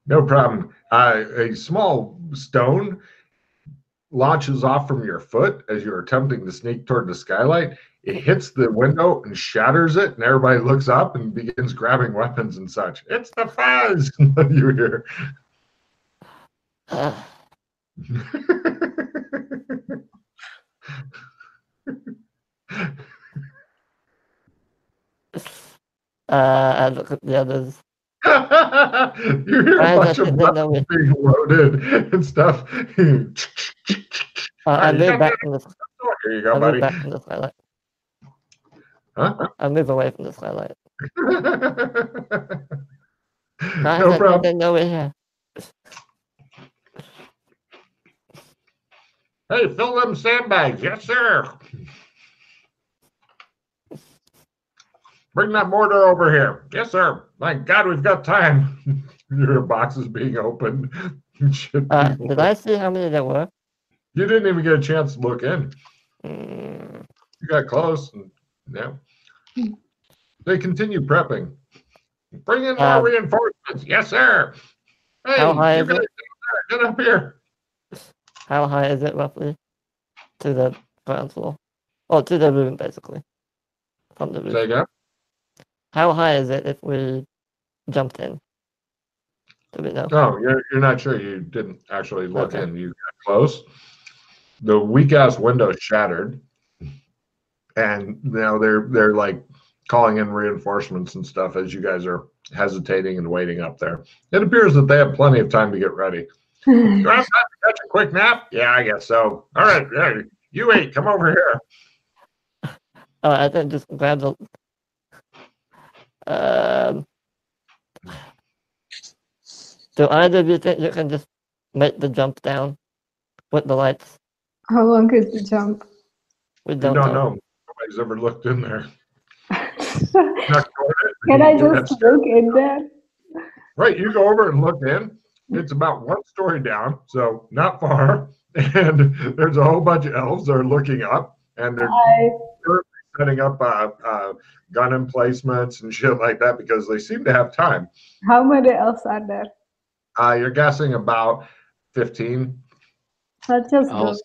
S1: No problem. A small stone launches off from your foot as you're attempting to sneak toward the skylight. It hits the window and shatters it, and everybody looks up and begins grabbing weapons and such. It's the fuzz! You hear.
S2: I look at the others.
S1: You hear a bunch of weapons being loaded and stuff.
S2: I move back from the.
S1: Here you go,
S2: I
S1: buddy.
S2: move back from the skylight.
S1: Huh?
S2: I move away from the skylight.
S1: No problem.
S2: They know we're here.
S1: Hey, fill them sandbags. Yes, sir. Bring that mortar over here. Yes, sir. My God, we've got time. Your boxes being opened.
S2: Did I see how many there were?
S1: You didn't even get a chance to look in.
S2: Mm.
S1: You got close. And, yeah. They continue prepping. Bring in more reinforcements. Yes, sir. Hey,
S2: how high is
S1: it? Get up here.
S2: How high is it roughly to the ground floor? Oh, to the room, basically. From the roof.
S1: Say again?
S2: How high is it if we jumped in? Do we know?
S1: No, you're not sure. You didn't actually look in. You got close. The weak-ass window shattered. And now they're like calling in reinforcements and stuff as you guys are hesitating and waiting up there. It appears that they have plenty of time to get ready. You have time to catch a quick nap? Yeah, I guess so. All right, yeah, you wait. Come over here.
S2: I then just grab the. Do either of you think you can just make the jump down with the lights?
S3: How long is the jump?
S2: We
S1: don't know. Nobody's ever looked in there.
S3: Can I just look in there?
S1: Right, you go over and look in. It's about 1 story down, so not far. And there's a whole bunch of elves that are looking up, and they're setting up gun emplacements and shit like that because they seem to have time.
S3: How many elves are there?
S1: You're guessing about 15.
S3: Let's just go.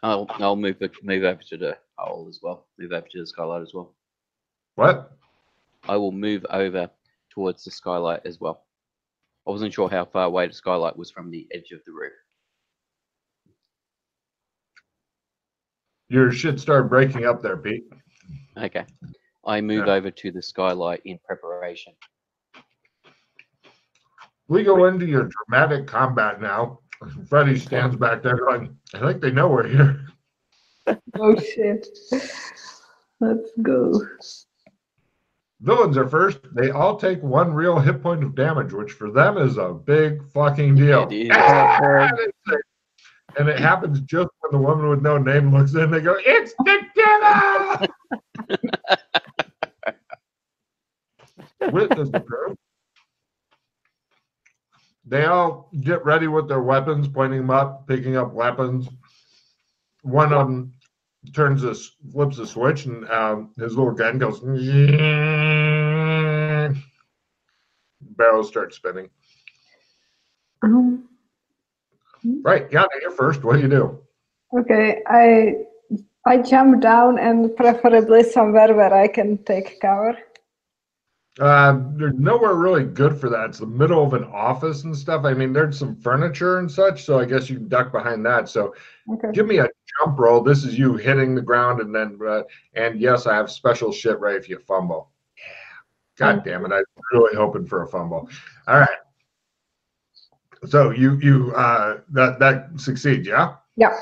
S4: I'll move over to the hole as well. Move over to the skylight as well.
S1: What?
S4: I will move over towards the skylight as well. I wasn't sure how far away the skylight was from the edge of the roof.
S1: Your shit started breaking up there, Pete.
S4: Okay. I move over to the skylight in preparation.
S1: We go into your dramatic combat now. Freddy stands back there going, I think they know we're here.
S3: Oh, shit. Let's go.
S1: Villains are first. They all take 1 real hit point of damage, which for them is a big fucking deal.
S4: It is.
S1: And it happens just when the woman with no name looks in. They go, it's the devil! Witness the proof. They all get ready with their weapons, pointing them up, picking up weapons. One of them flips a switch, and his little gun goes. Barrels start spinning. Right, yeah, you're first. What do you do?
S3: Okay, I jump down and preferably somewhere where I can take cover.
S1: There's nowhere really good for that. It's the middle of an office and stuff. I mean, there's some furniture and such, so I guess you can duck behind that. So give me a jump roll. This is you hitting the ground, and then, and yes, I have special shit right if you fumble. God damn it! I was really hoping for a fumble. All right. So that succeeds, yeah?
S3: Yeah.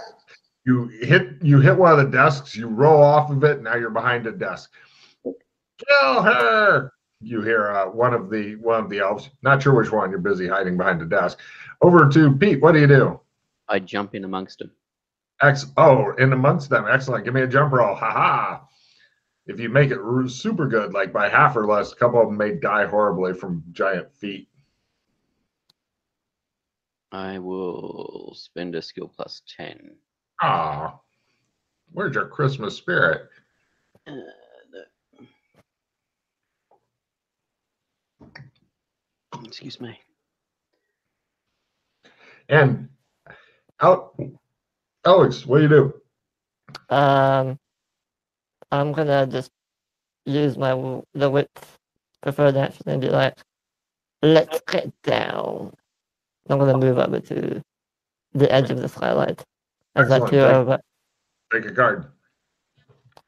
S1: You hit one of the desks, you roll off of it, now you're behind a desk. Kill her! You hear one of the elves, not sure which one, you're busy hiding behind a desk. Over to Pete, what do you do?
S4: I jump in amongst them.
S1: In amongst them, excellent. Give me a jump roll. Ha. If you make it super good, like by half or less, a couple of them may die horribly from giant feet.
S4: I will spend a skill plus 10.
S1: Ah, where's your Christmas spirit?
S4: Excuse me.
S1: And Alex, what do you do?
S2: I'm gonna just use the wit preferred action and be like, let's get down. I'm gonna move over to the edge of the skylight as I peer over.
S1: Take a card.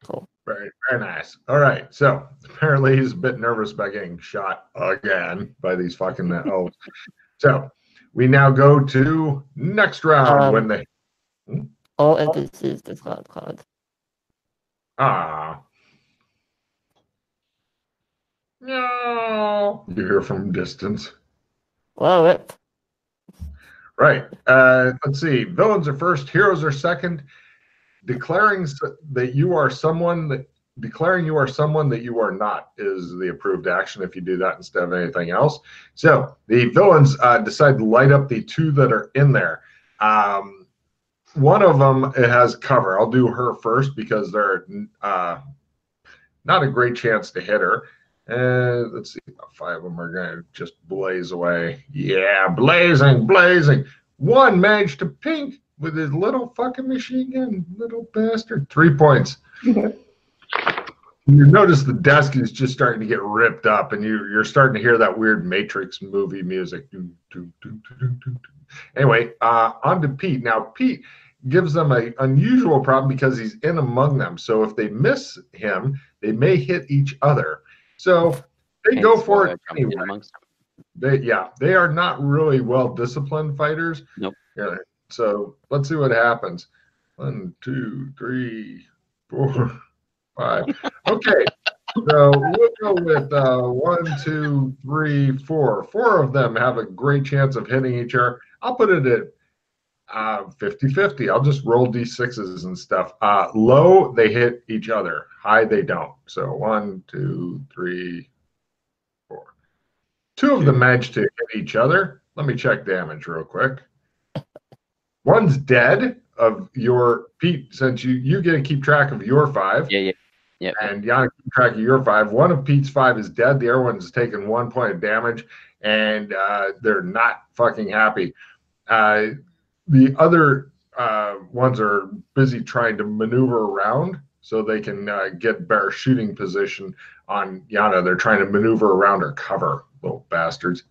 S2: Cool.
S1: Very, very nice. All right. So apparently he's a bit nervous about getting shot again by these fucking elves. So we now go to next round when they
S2: all NPCs discard cards.
S1: No. You hear from distance.
S2: Well, Rip.
S1: Right. Let's see. Villains are first, heroes are second. Declaring you are someone that you are not is the approved action if you do that instead of anything else. So the villains decide to light up the two that are in there. One of them, it has cover. I'll do her first because they're not a great chance to hit her. Let's see, 5 of them are going to just blaze away. Yeah, blazing. One managed to pink with his little fucking machine gun, little bastard. 3 points. You notice the desk is just starting to get ripped up, and you're starting to hear that weird Matrix movie music. Anyway, on to Pete. Now, Pete gives them an unusual problem because he's in among them. So if they miss him, they may hit each other. So they go for it anyway. They are not really well-disciplined fighters.
S4: Nope.
S1: Yeah. So let's see what happens. 1, 2, 3, 4, 5. Okay. So we'll go with 1, 2, 3, 4. 4 of them have a great chance of hitting each other. I'll put it at 50-50. I'll just roll d6s and stuff. Low, they hit each other. High, they don't. So 1, 2, 3, 4. 2 of them manage to hit each other. Let me check damage real quick. One's dead of your Pete, since you get to keep track of your 5.
S4: Yeah.
S1: And Yana keep track of your 5. One of Pete's 5 is dead. The other one's taken 1 point of damage, and they're not fucking happy. The other ones are busy trying to maneuver around so they can get better shooting position on Yana. They're trying to maneuver around her cover, little bastards.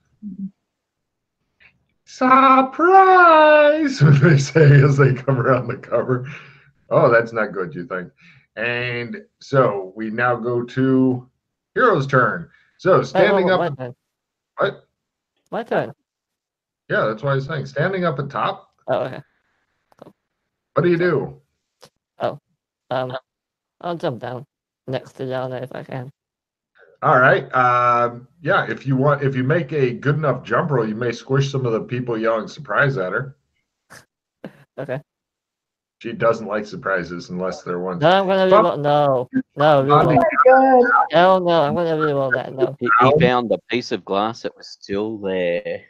S1: Surprise! They say as they come around the cover. Oh, that's not good, you think. And so we now go to Hero's turn. So standing up. What?
S2: My turn.
S1: Yeah, that's what I was saying. Standing up at top.
S2: Oh, okay. Cool.
S1: What do you do?
S2: Oh, I'll jump down next to Yana if I can.
S1: All right. Yeah, if you make a good enough jump roll, you may squish some of the people yelling surprise at her.
S2: Okay.
S1: She doesn't like surprises unless they're ones.
S2: No, I'm gonna reroll. No, reroll.
S3: God.
S2: Hell no, I'm gonna reroll that. No.
S4: He found the piece of glass that was still there.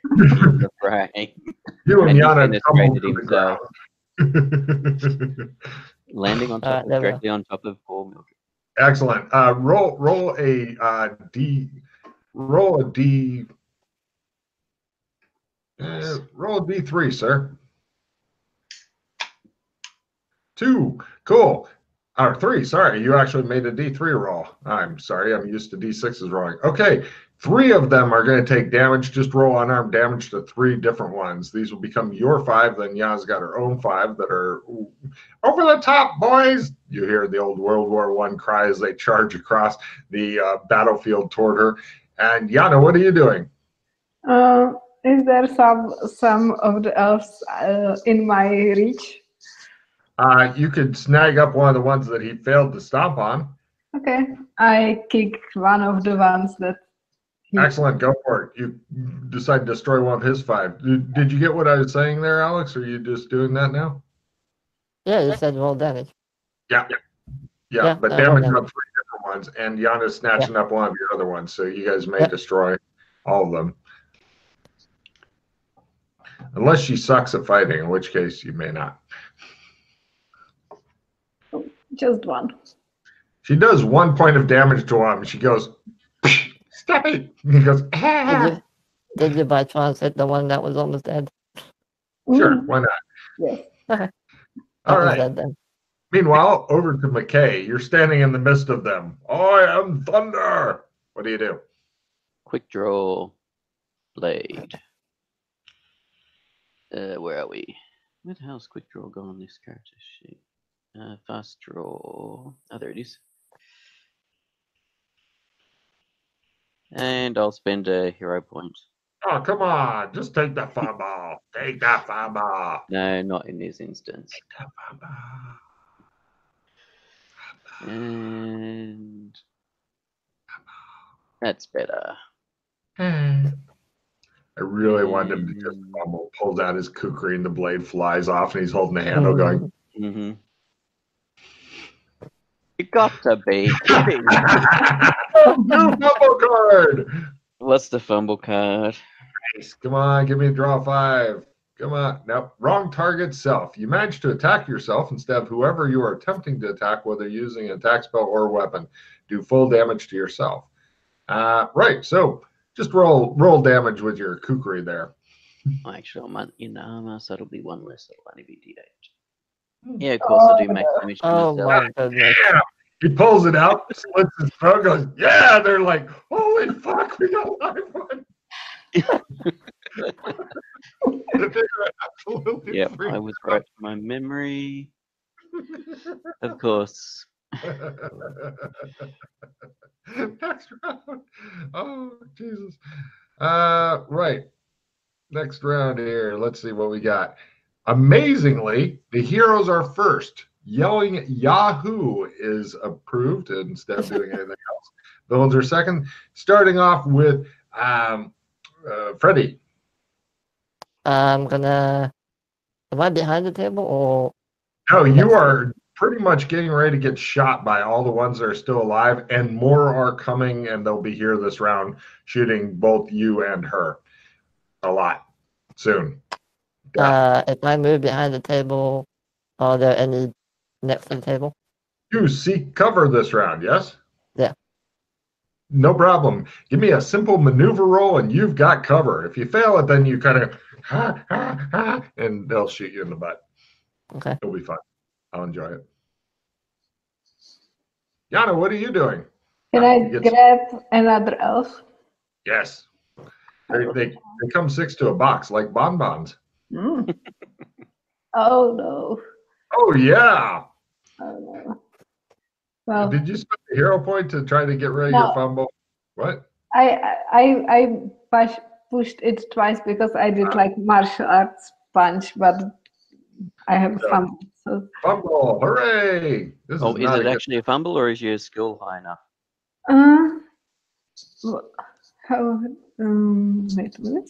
S1: You and Yana
S4: penetrated himself, landing on top, directly on top of poor Mildred.
S1: Excellent. Roll a D. Roll a D. Roll a D3, sir. 2. Cool. Or 3. Sorry, you actually made a D3 roll. I'm sorry. I'm used to D6s rolling. Okay. 3 of them are going to take damage. Just roll unarmed damage to 3 different ones. These will become your 5. Then Yana's got her own 5 that are over the top, boys. You hear the old World War I cry as they charge across the battlefield toward her. And Yana, what are you doing?
S3: Is there some of the elves in my reach?
S1: You could snag up one of the ones that he failed to stomp on.
S3: Okay, I kick one of the ones that.
S1: Excellent, go for it. You decide to destroy one of his 5. Did you get what I was saying there, Alex? Or are you just doing that now?
S2: Yeah, you said roll damage.
S1: Yeah, but damage on 3 different ones, and Yana's snatching up one of your other ones, so you guys may destroy all of them. Unless she sucks at fighting, in which case you may not.
S3: Just one.
S1: She does 1 point of damage to him. She goes, stop it. He goes, ah.
S2: Did you by chance hit the one that was almost dead?
S1: Sure, why not?
S3: Yes.
S2: Okay.
S1: All right.
S2: Dead, then.
S1: Meanwhile, over to McKay. You're standing in the midst of them. I am thunder. What do you do?
S4: Quick draw blade. Where are we? Where the hell's quick draw gone on this character sheet? Fast draw. Oh, there it is. And I'll spend a hero point.
S1: Oh, come on. Just take that fireball. Take that fireball.
S4: No, not in this instance.
S1: Take that fireball.
S4: And that's better.
S1: I really wanted him to just fumble. Pulls out his kukri and the blade flies off and he's holding the handle going.
S4: Mm-hmm. You got to be.
S1: No fumble card.
S4: What's the fumble card?
S1: Nice. Come on, give me a draw 5. Come on. Nope. Wrong target, self. You managed to attack yourself instead of whoever you are attempting to attack, whether using an attack spell or weapon. Do full damage to yourself. Right. So just roll damage with your kukri there.
S4: Actually, I'm in armor, so it'll be 1 less. It'll only be D8. Yeah, of course I do make damage to myself.
S2: My goodness.
S1: Yeah. He pulls it out, slits his throat, goes, yeah. They're like, holy fuck, we got a live one.
S4: Yep, I was right in my memory. Of course.
S1: Next round. Oh, Jesus. Right. Next round here. Let's see what we got. Amazingly, the heroes are first. Yelling Yahoo is approved instead of doing anything else. Villains are second. Starting off with Freddie.
S2: Am I behind the table or?
S1: No, you are pretty much getting ready to get shot by all the ones that are still alive, and more are coming, and they'll be here this round shooting both you and her a lot soon.
S2: If I move behind the table, are there any next to the table?
S1: You seek cover this round, yes?
S2: Yeah.
S1: No problem. Give me a simple maneuver roll and you've got cover. If you fail it, then you kind of, and they'll shoot you in the butt.
S2: Okay.
S1: It'll be fun. I'll enjoy it. Yana, what are you doing?
S3: Can I grab another elf?
S1: Yes. They come 6 to a box like bonbons.
S3: Mm. Oh, no.
S1: Oh, yeah.
S3: Oh, no. Well,
S1: did you spend the hero point to try to get rid of your fumble? What?
S3: I pushed it twice because I did like martial arts punch, but I have fumble. So.
S1: Fumble! Hooray!
S4: Is it actually a fumble or is your skill high enough?
S3: Wait a minute.